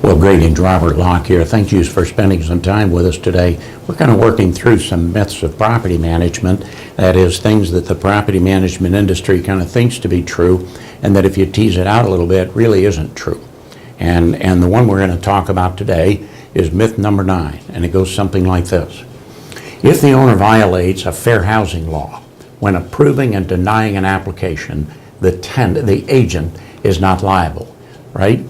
Well, greetings, Robert Locke here. Thank you for spending some time with us today. We're kind of working through some myths of property management, that is, things that the property management industry kind of thinks to be true, and that if you tease it out a little bit, really isn't true. And the one we're going to talk about today is myth number 9, and it goes something like this. If the owner violates a fair housing law when approving and denying an application, the agent is not liable, right?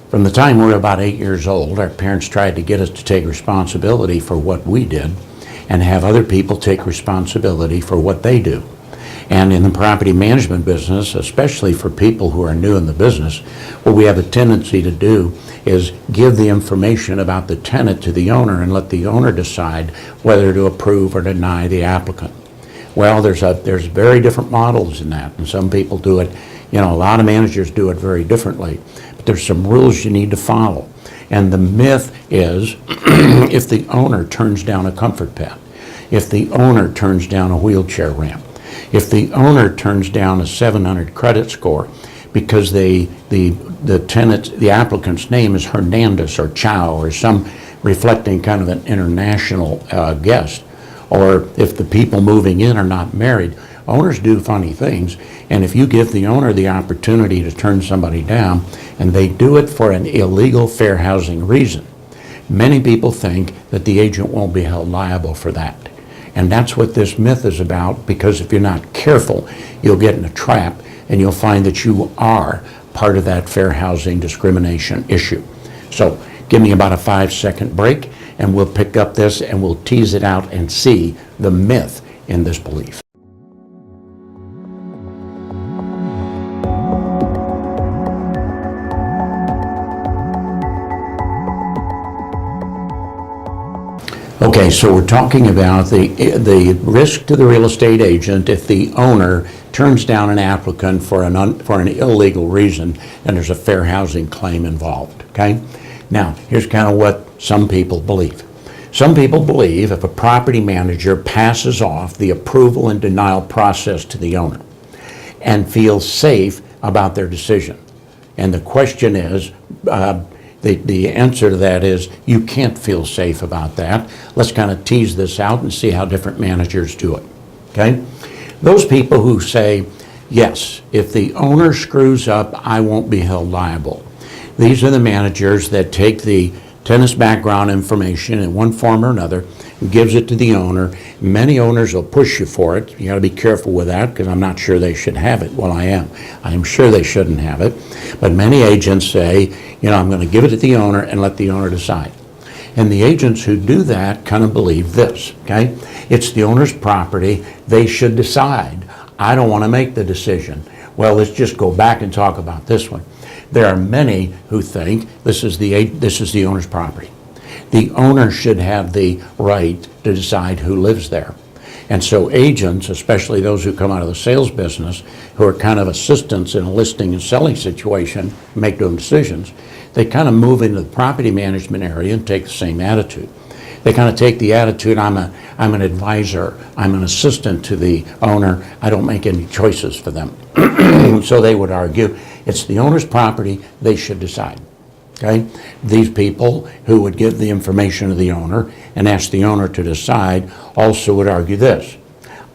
From the time we were about 8 years old, our parents tried to get us to take responsibility for what we did and have other people take responsibility for what they do. And in the property management business, especially for people who are new in the business, what we have a tendency to do is give the information about the tenant to the owner and let the owner decide whether to approve or deny the applicant. Well, there's very different models in that, and some people do it, a lot of managers do it very differently. There's some rules you need to follow. And the myth is if the owner turns down a comfort pad, if the owner turns down a wheelchair ramp, if the owner turns down a 700 credit score because the applicant's name is Hernandez or Chow or some reflecting kind of an international guest, or if the people moving in are not married, owners do funny things, and if you give the owner the opportunity to turn somebody down, and they do it for an illegal fair housing reason, many people think that the agent won't be held liable for that. And that's what this myth is about, because if you're not careful, you'll get in a trap, and you'll find that you are part of that fair housing discrimination issue. So give me about a 5-second break, and we'll pick up this, and we'll tease it out and see the myth in this belief. Okay, so we're talking about the risk to the real estate agent if the owner turns down an applicant for an illegal reason and there's a fair housing claim involved, okay? Now, here's kind of what some people believe. Some people believe if a property manager passes off the approval and denial process to the owner and feels safe about their decision, and the question is, the answer to that is you can't feel safe about that. Let's kind of tease this out and see how different managers do it, okay? Those people who say, yes, if the owner screws up, I won't be held liable. These are the managers that take the tenant's background information in one form or another, gives it to the owner. Many owners will push you for it. You got to be careful with that, because I'm not sure they should have it. Well, I am. I'm sure they shouldn't have it. But many agents say, I'm going to give it to the owner and let the owner decide. And the agents who do that kind of believe this, okay? It's the owner's property. They should decide. I don't want to make the decision. Well, let's just go back and talk about this one. There are many who think this is the owner's property. The owner should have the right to decide who lives there. And so agents, especially those who come out of the sales business, who are kind of assistants in a listing and selling situation, make their own decisions, they kind of move into the property management area and take the same attitude. They kind of take the attitude, I'm an advisor, I'm an assistant to the owner, I don't make any choices for them. So they would argue, it's the owner's property, they should decide. Okay? These people who would give the information to the owner and ask the owner to decide also would argue this: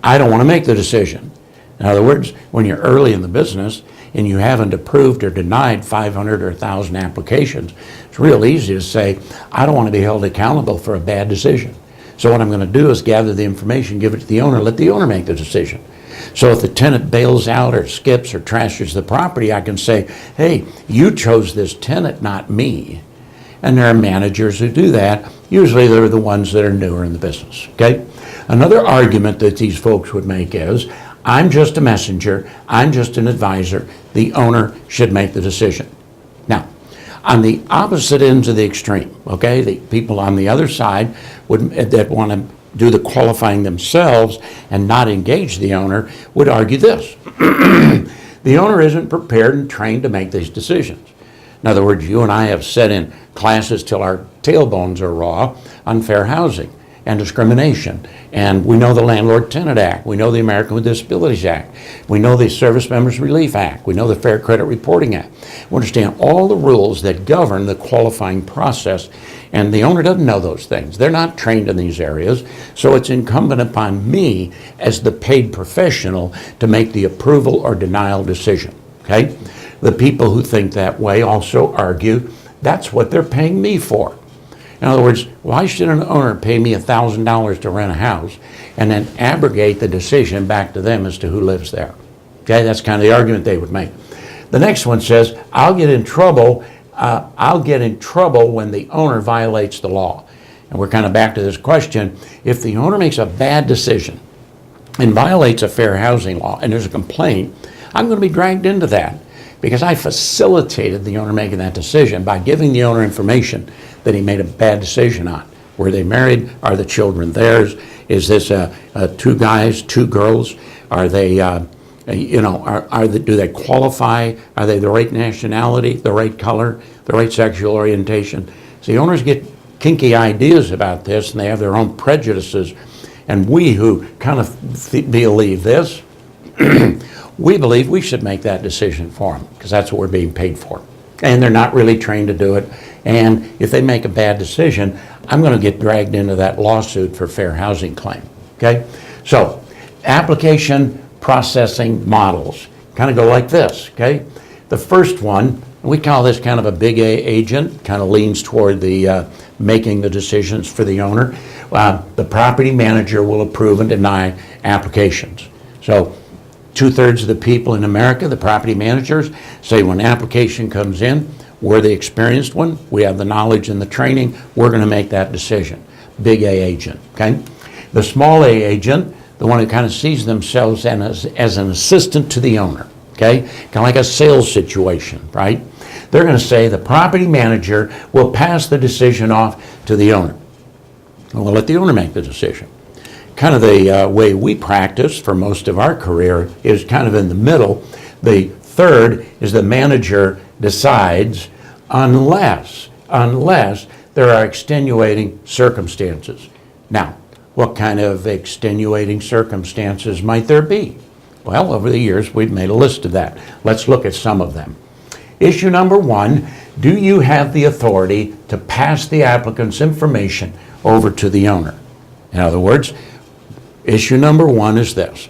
I don't want to make the decision. In other words, when you're early in the business and you haven't approved or denied 500 or 1,000 applications, it's real easy to say, I don't want to be held accountable for a bad decision. So what I'm going to do is gather the information, give it to the owner, let the owner make the decision. So if the tenant bails out or skips or trashes the property, I can say, hey, you chose this tenant, not me. And there are managers who do that. Usually they're the ones that are newer in the business, okay? Another argument that these folks would make is, I'm just a messenger, I'm just an advisor, the owner should make the decision. Now, on the opposite ends of the extreme, okay, the people on the other side that want to do the qualifying themselves and not engage the owner would argue this. The owner isn't prepared and trained to make these decisions. In other words, you and I have sat in classes till our tailbones are raw on fair housing. and discrimination. And we know the Landlord-Tenant Act. We know the American with Disabilities Act. We know the Service Members Relief Act. We know the Fair Credit Reporting Act. We understand all the rules that govern the qualifying process, and the owner doesn't know those things. They're not trained in these areas, so it's incumbent upon me as the paid professional to make the approval or denial decision, okay? The people who think that way also argue that's what they're paying me for. In other words, why should an owner pay me $1,000 to rent a house and then abrogate the decision back to them as to who lives there? Okay, that's kind of the argument they would make. The next one says, I'll get in trouble when the owner violates the law. And we're kind of back to this question. If the owner makes a bad decision and violates a fair housing law and there's a complaint, I'm going to be dragged into that because I facilitated the owner making that decision by giving the owner information that he made a bad decision on. Were they married? Are the children theirs? Is this two guys, two girls? Are they, do they qualify? Are they the right nationality, the right color, the right sexual orientation? See, owners get kinky ideas about this and they have their own prejudices. And we who kind of believe this, we believe we should make that decision for them because that's what we're being paid for. And they're not really trained to do it. And if they make a bad decision, I'm going to get dragged into that lawsuit for fair housing claim, okay? So, application processing models kind of go like this, okay? The first one, we call this kind of a big A agent, kind of leans toward the making the decisions for the owner. The property manager will approve and deny applications. So, 2/3 of the people in America, the property managers, say when an application comes in, we're the experienced one, we have the knowledge and the training, we're going to make that decision. Big A agent, okay? The small A agent, the one who kind of sees themselves as an assistant to the owner, okay? Kind of like a sales situation, right? They're going to say the property manager will pass the decision off to the owner. We'll let the owner make the decision. Kind of the way we practice for most of our career is kind of in the middle. The third is the manager decides unless there are extenuating circumstances. Now, what kind of extenuating circumstances might there be? Well, over the years, we've made a list of that. Let's look at some of them. Issue number one, do you have the authority to pass the applicant's information over to the owner? In other words, issue number one is this.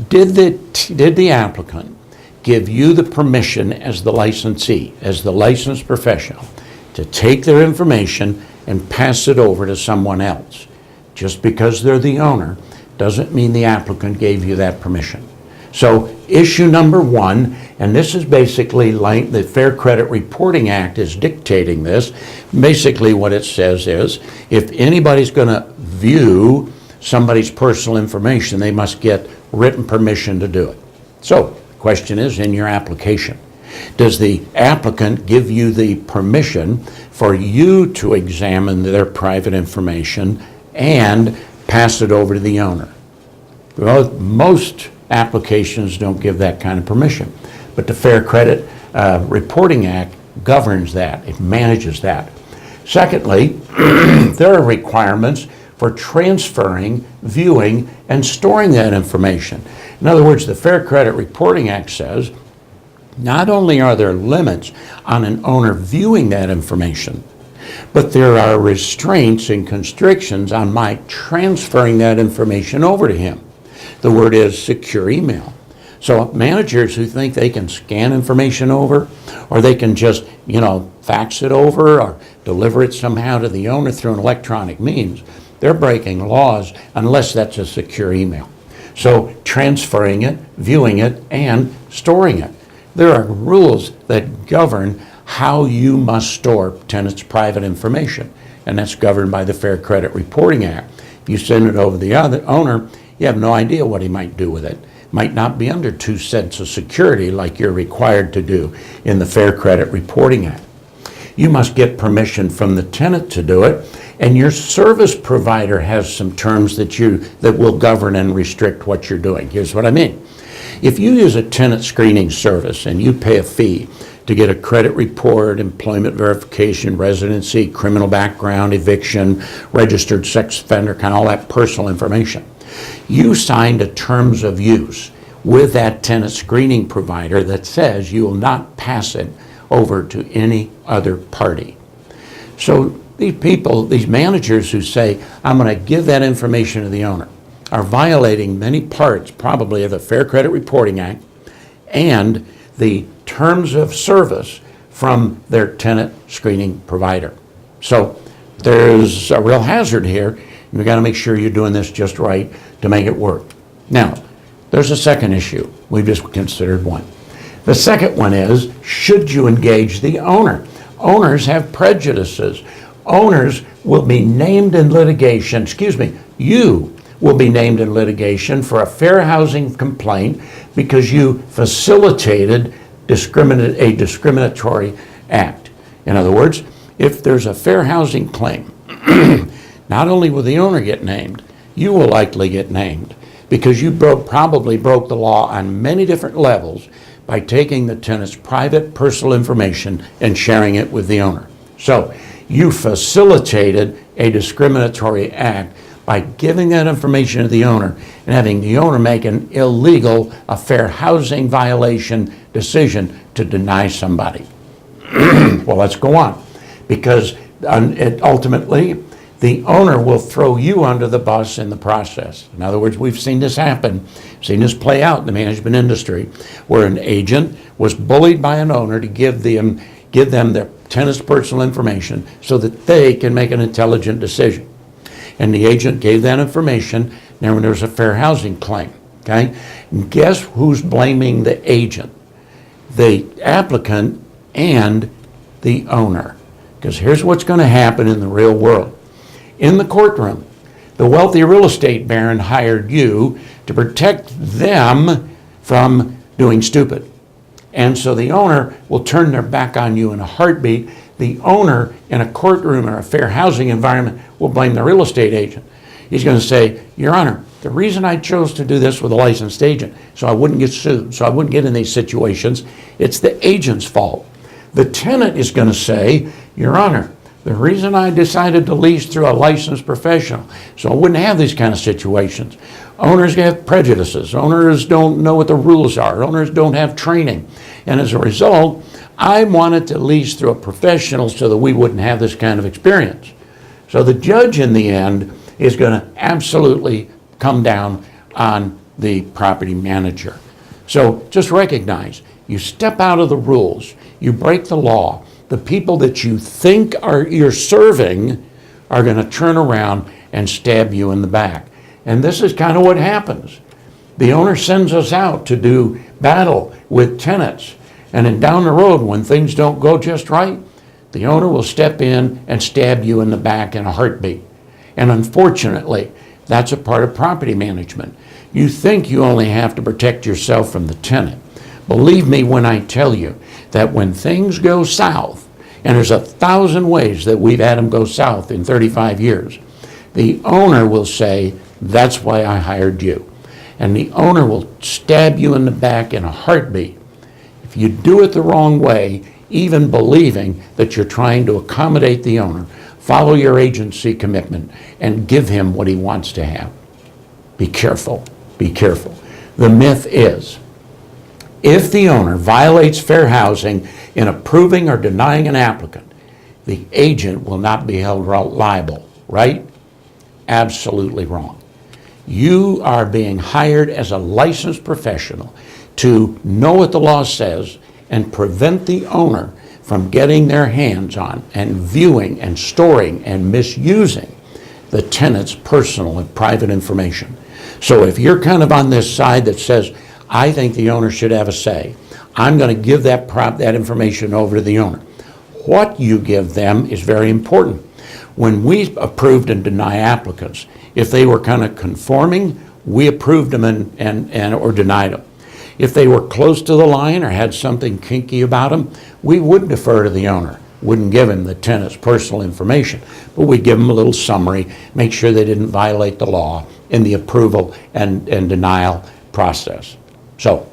Did the applicant give you the permission as the licensee, as the licensed professional, to take their information and pass it over to someone else? Just because they're the owner doesn't mean the applicant gave you that permission. So issue number one, and this is basically like the Fair Credit Reporting Act is dictating this. Basically what it says is if anybody's going to view somebody's personal information, they must get written permission to do it. So the question is, in your application, does the applicant give you the permission for you to examine their private information and pass it over to the owner? Well, most applications don't give that kind of permission, but the Fair Credit Reporting Act governs that. It manages that. Secondly, there are requirements for transferring, viewing, and storing that information. In other words, the Fair Credit Reporting Act says not only are there limits on an owner viewing that information, but there are restraints and constrictions on my transferring that information over to him. The word is secure email. So managers who think they can scan information over, or they can just, fax it over or deliver it somehow to the owner through an electronic means, they're breaking laws unless that's a secure email. So transferring it, viewing it, and storing it. There are rules that govern how you must store tenants' private information, and that's governed by the Fair Credit Reporting Act. If you send it over to the owner, you have no idea what he might do with it. Might not be under 2 cents of security like you're required to do in the Fair Credit Reporting Act. You must get permission from the tenant to do it, and your service provider has some terms that will govern and restrict what you're doing. Here's what I mean. If you use a tenant screening service and you pay a fee to get a credit report, employment verification, residency, criminal background, eviction, registered sex offender, kind of all that personal information. You signed a terms of use with that tenant screening provider that says you will not pass it over to any other party. So these people, these managers who say, I'm going to give that information to the owner, are violating many parts probably of the Fair Credit Reporting Act and the terms of service from their tenant screening provider. So there's a real hazard here. You've got to make sure you're doing this just right to make it work. Now, there's a second issue. We've just considered one. The second one is, should you engage the owner? Owners have prejudices. Owners will be named in litigation, you will be named in litigation for a fair housing complaint because you facilitated a discriminatory act. In other words, if there's a fair housing claim, not only will the owner get named, you will likely get named because you probably broke the law on many different levels by taking the tenant's private personal information and sharing it with the owner. So you facilitated a discriminatory act by giving that information to the owner and having the owner make an illegal, a fair housing violation decision to deny somebody. Well, let's go on, because ultimately the owner will throw you under the bus in the process. In other words, we've seen this happen, seen this play out in the management industry, where an agent was bullied by an owner to give them their tenant's personal information so that they can make an intelligent decision. And the agent gave that information, and when there's a fair housing claim, okay? And guess who's blaming the agent? The applicant and the owner. Because here's what's going to happen in the real world. In the courtroom, the wealthy real estate baron hired you to protect them from doing stupid. And so the owner will turn their back on you in a heartbeat. The owner in a courtroom or a fair housing environment will blame the real estate agent. He's going to say, Your Honor, the reason I chose to do this with a licensed agent, so I wouldn't get sued, so I wouldn't get in these situations, it's the agent's fault. The tenant is going to say, Your Honor, the reason I decided to lease through a licensed professional, so I wouldn't have these kind of situations. Owners have prejudices. Owners don't know what the rules are. Owners don't have training. And as a result, I wanted to lease through a professional so that we wouldn't have this kind of experience. So the judge in the end is going to absolutely come down on the property manager. So just recognize, you step out of the rules, you break the law, the people that you think you're serving are going to turn around and stab you in the back. And this is kind of what happens. The owner sends us out to do battle with tenants. And then down the road, when things don't go just right, the owner will step in and stab you in the back in a heartbeat. And unfortunately, that's a part of property management. You think you only have to protect yourself from the tenant. Believe me when I tell you that when things go south, and there's 1,000 ways that we've had them go south in 35 years, the owner will say, that's why I hired you. And the owner will stab you in the back in a heartbeat. If you do it the wrong way, even believing that you're trying to accommodate the owner, follow your agency commitment and give him what he wants to have. Be careful, be careful. The myth is, if the owner violates fair housing in approving or denying an applicant, the agent will not be held liable, right? Absolutely wrong. You are being hired as a licensed professional to know what the law says and prevent the owner from getting their hands on and viewing and storing and misusing the tenant's personal and private information. So if you're kind of on this side that says, I think the owner should have a say, I'm going to give that information over to the owner. What you give them is very important. When we approved and deny applicants, if they were kind of conforming, we approved them or denied them. If they were close to the line or had something kinky about them, we would defer to the owner, wouldn't give him the tenant's personal information, but we'd give them a little summary, make sure they didn't violate the law in the approval and denial process. So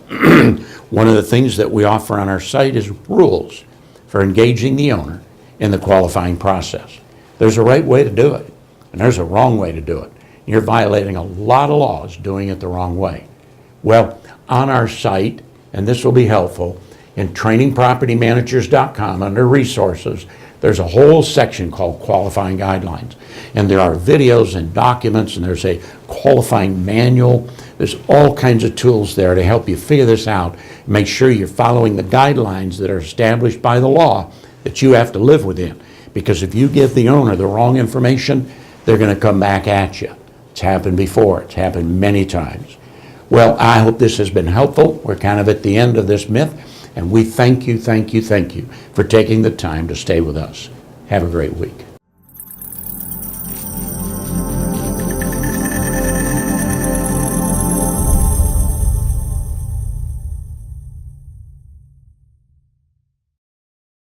One of the things that we offer on our site is rules for engaging the owner in the qualifying process. There's a right way to do it, and there's a wrong way to do it. You're violating a lot of laws doing it the wrong way. Well, on our site, and this will be helpful, in trainingpropertymanagers.com under resources, there's a whole section called qualifying guidelines. And there are videos and documents, and there's a qualifying manual. There's all kinds of tools there to help you figure this out. Make sure you're following the guidelines that are established by the law that you have to live within. Because if you give the owner the wrong information, they're going to come back at you. It's happened before. It's happened many times. Well, I hope this has been helpful. We're kind of at the end of this myth, and we thank you for taking the time to stay with us. Have a great week.